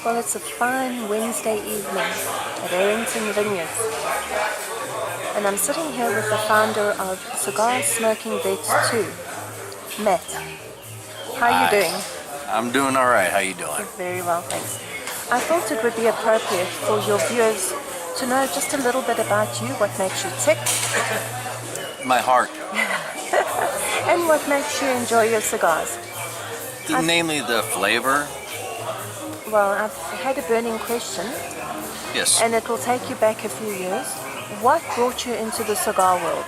Well, it's a fine Wednesday evening at Arrington Vineyards, and I'm sitting here with the founder of Cigar Smoking Vets 2, Matt. How are you doing? I'm doing all right. How you doing? Very well, thanks. I thought it would be appropriate for your viewers to know just a little bit about you, what makes you tick, My heart. and what makes you enjoy your cigars. Namely the flavor. Well, I've had a burning question, Yes. and it will take you back a few years. What brought you into the cigar world?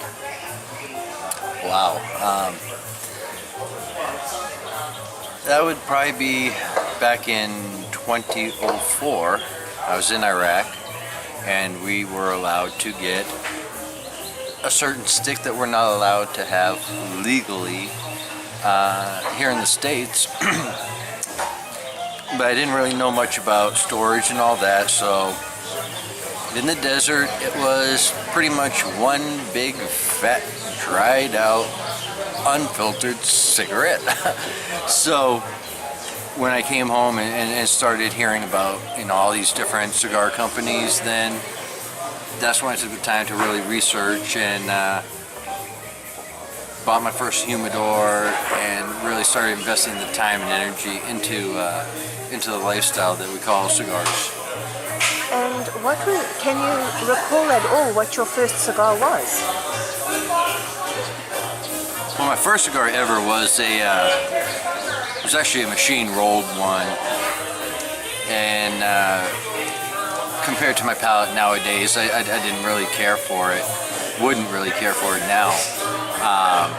Wow. That would probably be back in 2004. I was in Iraq, and we were allowed to get a certain stick that we're not allowed to have legally here in the States. But I didn't really know much about storage and all that, so in the desert it was pretty much one big fat dried out unfiltered cigarette. So when I came home and started hearing about all these different cigar companies, then that's when I took the time to really research and bought my first humidor and really started investing the time and energy into the lifestyle that we call cigars. And can you recall at all what your first cigar was? Well, my first cigar ever was it was actually a machine rolled one, and compared to my palate nowadays, I didn't really care for it. Wouldn't really care for it now.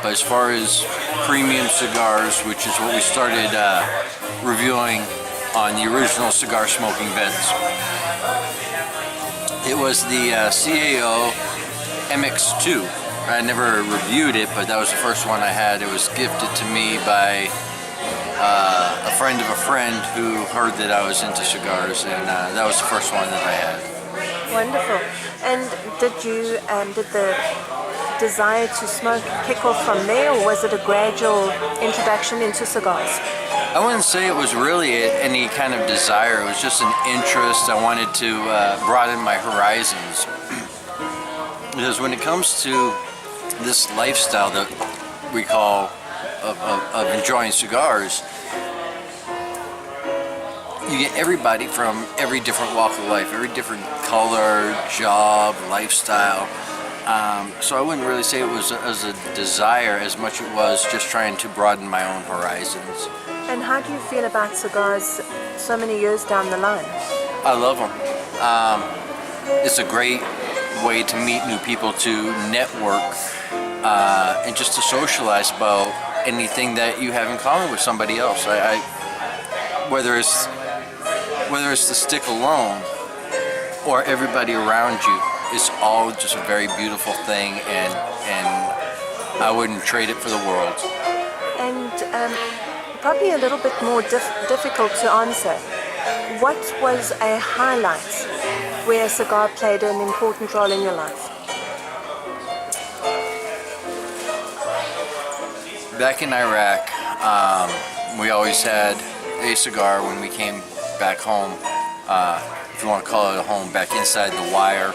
But as far as premium cigars, which is what we started reviewing on the original Cigar Smoking Vets, it was the CAO MX2. I never reviewed it, but that was the first one I had. It was gifted to me by a friend of a friend who heard that I was into cigars, and that was the first one that I had. Wonderful. And did the desire to smoke kick off from there, or was it a gradual introduction into cigars? I wouldn't say it was really any kind of desire. It was just an interest. I wanted to broaden my horizons. Because when it comes to this lifestyle that we call of enjoying cigars, you get everybody from every different walk of life, every different color, job, lifestyle. So I wouldn't really say it was as a desire as much it was just trying to broaden my own horizons. And how do you feel about cigars so many years down the line? I love them. It's a great way to meet new people, to network, and just to socialize about anything that you have in common with somebody else. Whether it's the stick alone or everybody around you, it's all just a very beautiful thing, and I wouldn't trade it for the world. And probably a little bit more difficult to answer. What was a highlight where a cigar played an important role in your life? Back in Iraq, we always had a cigar when we came back home, if you want to call it a home, back inside the wire,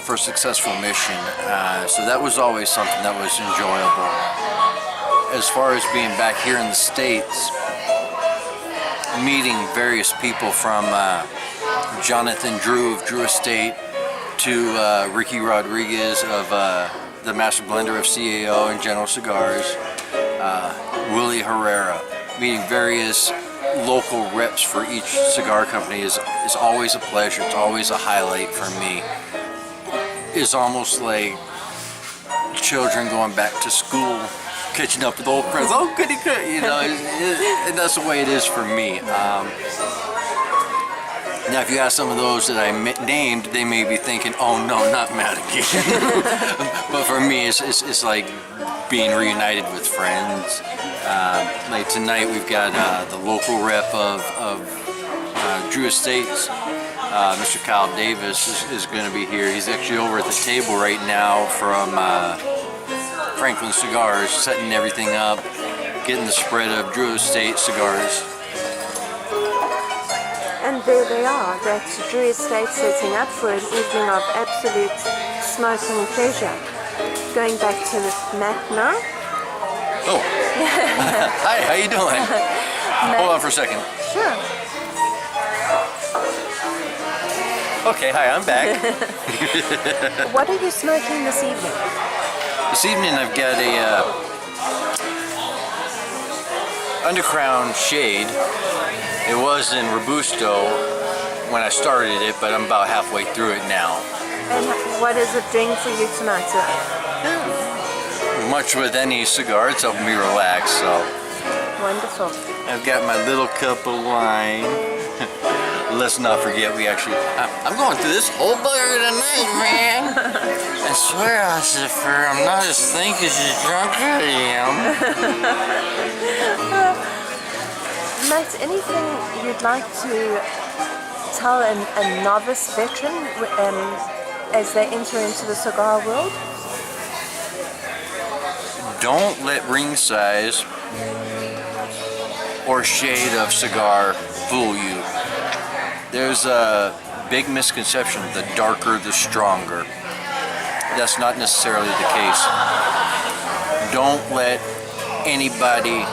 for a successful mission. So that was always something that was enjoyable. As far as being back here in the States, meeting various people from Jonathan Drew of Drew Estate to Ricky Rodriguez of the Master Blender of CAO and General Cigars, Willie Herrera, meeting various local reps for each cigar company is always a pleasure. It's always a highlight for me. It's almost like children going back to school, catching up with old friends. Oh, goody, goody, and that's the way it is for me. Now, if you ask some of those that I named, they may be thinking, "Oh no, not Matt again." But for me, it's like being reunited with friends. Like tonight, we've got the local rep of Drew Estates, Mr. Kyle Davis, is going to be here. He's actually over at the table right now from Franklin Cigars, setting everything up, getting the spread of Drew Estate cigars. there they are. That's Drew Estate setting up for an evening of absolute smoking pleasure. Going back to the Matt now. Oh. Hi, how you doing? Hold on for a second. Sure. Okay, hi, I'm back. What are you smoking this evening? This evening I've got a Undercrown Shade. It was in Robusto when I started it, but I'm about halfway through it now. And what is it doing for you tonight, sir? Much with any cigar, it's helping me relax, so. Wonderful. I've got my little cup of wine. Let's not forget I'm going through this whole bugger tonight, man. I swear, Ossifer, I'm not as think as drunk as I am. Matt, anything you'd like to tell a novice veteran as they enter into the cigar world? Don't let ring size or shade of cigar fool you. There's a big misconception, the darker the stronger. That's not necessarily the case. Don't let anybody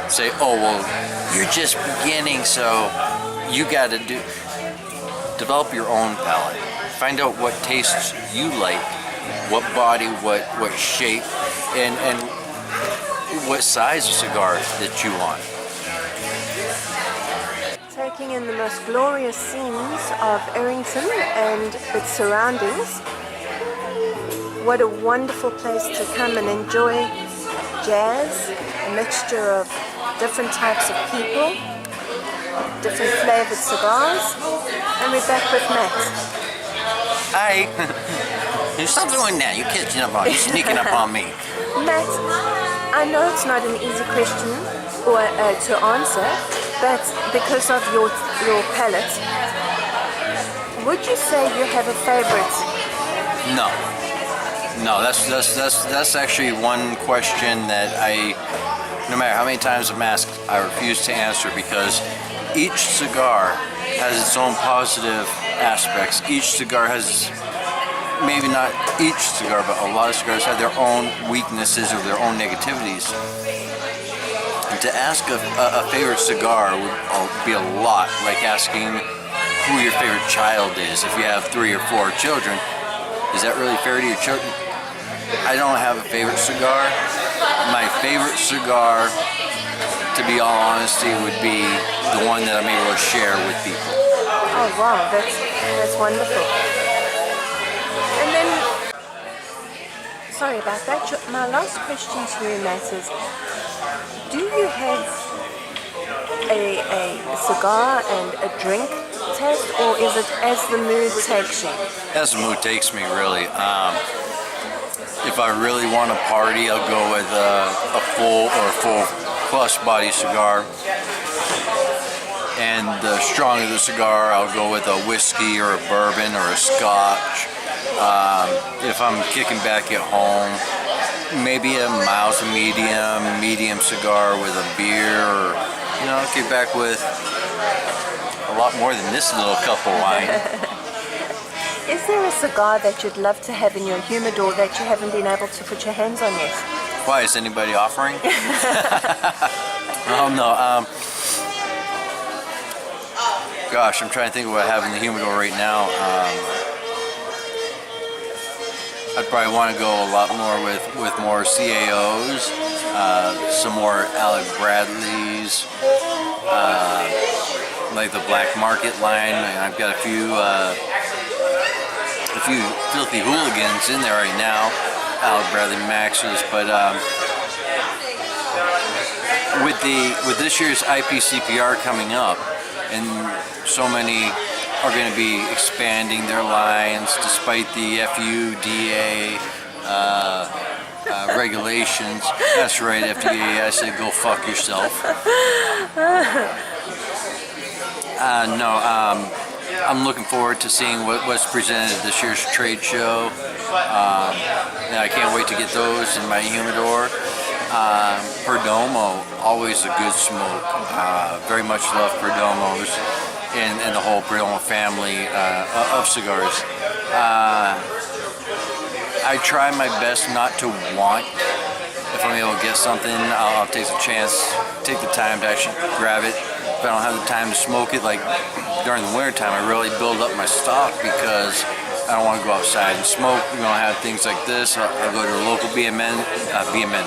say, oh, well, you're just beginning, so you got to develop your own palate. Find out what tastes you like, what body, what shape, and what size of cigar that you want. Taking in the most glorious scenes of Arrington and its surroundings. What a wonderful place to come and enjoy jazz, a mixture of different types of people, different flavored cigars, and we're back with Matt. Hi. Stop doing that. You're catching up on me, sneaking up on me. Matt, I know it's not an easy question to answer, but because of your palate, would you say you have a favorite? No, that's actually one question that no matter how many times I'm asked, I refuse to answer, because each cigar has its own positive aspects. Each cigar has, maybe not each cigar, but a lot of cigars have their own weaknesses or their own negativities. And to ask a favorite cigar would be a lot like asking who your favorite child is. If you have 3 or 4 children, is that really fair to your children? I don't have a favorite cigar. My favorite cigar, to be all honesty, would be the one that I'm able to share with people. Oh wow, that's wonderful. And then, sorry about that. My last question to you, Matt, is: do you have a cigar and a drink test, or is it as the mood takes you? As the mood takes me, really. If I really want to party, I'll go with a full plus body cigar. And the stronger the cigar, I'll go with a whiskey or a bourbon or a scotch. If I'm kicking back at home, maybe a mild to medium cigar with a beer, or kick back with a lot more than this little cup of wine. Is there a cigar that you'd love to have in your humidor that you haven't been able to put your hands on yet? Why, is anybody offering? Oh no. Gosh, I'm trying to think of what I have in the humidor right now. I'd probably want to go a lot more with more CAOs, some more Alec Bradleys, like the Black Market line. I've got a few filthy hooligans in there right now, Alec Bradley Maxes, but with this year's IPCPR coming up, and so many are going to be expanding their lines despite the FUDA regulations. That's right, FDA, I said go fuck yourself. I'm looking forward to seeing what's presented at this year's trade show. And I can't wait to get those in my humidor. Perdomo, always a good smoke. Very much love Perdomos. in the whole Brillo family of cigars. I try my best not to want. If I'm able to get something, I'll take the chance, take the time to actually grab it. If I don't have the time to smoke it, like during the winter time, I really build up my stock because I don't want to go outside and smoke. We don't have things like this. I'll go to a local BMN. BMN.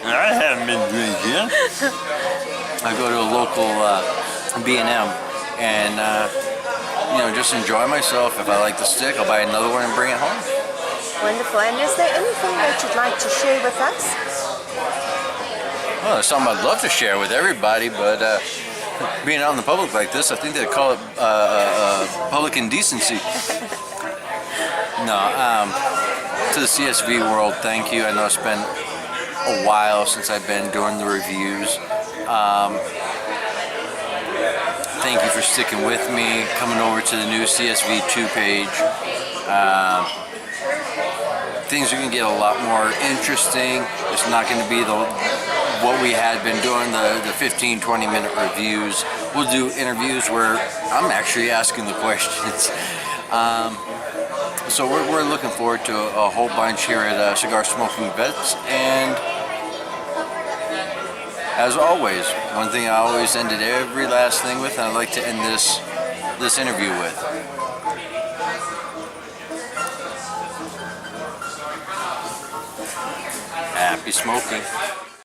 I haven't been drinking. I go to a local B&M and just enjoy myself. If I like the stick, I'll buy another one and bring it home. Wonderful. And is there anything that you'd like to share with us? Well, it's something I'd love to share with everybody, but being out in the public like this, I think they call it public indecency. No, to the CSV world, thank you. I know it's been a while since I've been doing the reviews. Thank you for sticking with me, coming over to the new CSV2 page. Things are going to get a lot more interesting. It's not going to be what we had been doing, the 15-20 minute reviews. We'll do interviews where I'm actually asking the questions. So we're looking forward to a whole bunch here at Cigar Smoking Vets. And as always, one thing I always ended every last thing with, and I'd like to end this interview with. Happy smoking.